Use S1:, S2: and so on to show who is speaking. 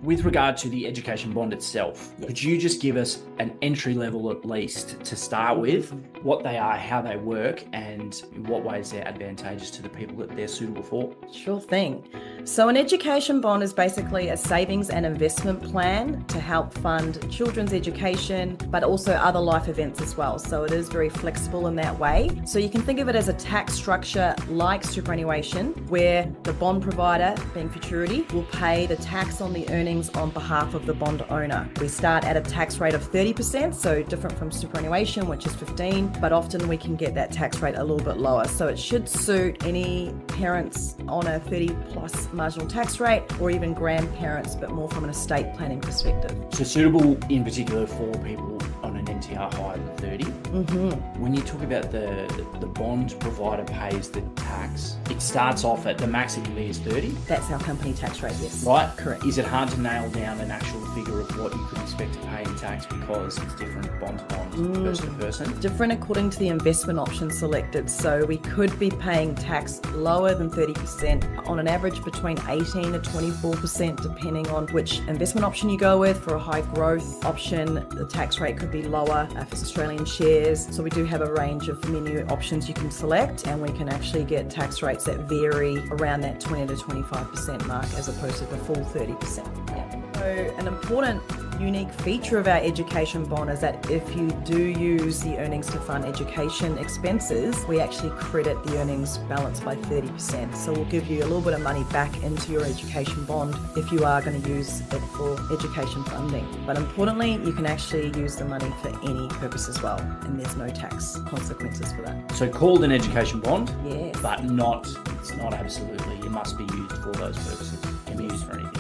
S1: With regard to the education bond itself, could you just give us an entry level at least to start with, what they are, how they work, and in what ways they're advantageous to the people that they're suitable for?
S2: Sure thing. So an education bond is basically a savings and investment plan to help fund children's education, but also other life events as well. So it is very flexible in that way. So you can think of it as a tax structure like superannuation, where the bond provider, being Futurity, will pay the tax on the earnings on behalf of the bond owner. We start at a tax rate of 30%, so different from superannuation, which is 15%, but often we can get that tax rate a little bit lower. So it should suit any parents on a 30 plus marginal tax rate, or even grandparents, but more from an estate planning perspective.
S1: So suitable in particular for people on an NTR higher than 30. When you talk about the bond provider pays the tax, it starts off at the max it can be is 30.
S2: That's our company tax rate, yes.
S1: Right?
S2: Correct.
S1: Is it hard to nail down an actual figure of what you could expect to pay in tax because it's different bond to bond, person to person?
S2: Different according to the investment option selected. So we could be paying tax lower than 30%, on an average between 18 to 24%, depending on which investment option you go with. For a high growth option, the tax rate could be lower if it's Australian shares. So we do have a range of menu options you can select, and we can actually get tax rates that vary around that 20 to 25% mark as opposed to the full 30%. Yeah. So an important unique feature of our education bond is that if you do use the earnings to fund education expenses, we actually credit the earnings balance by 30%. So we'll give you a little bit of money back into your education bond if you are going to use it for education funding. But importantly, you can actually use the money for any purpose as well, and there's no tax consequences for that.
S1: So called an education bond,
S2: Yes.
S1: but it's not absolutely, it must be used for those purposes. It can be used for anything.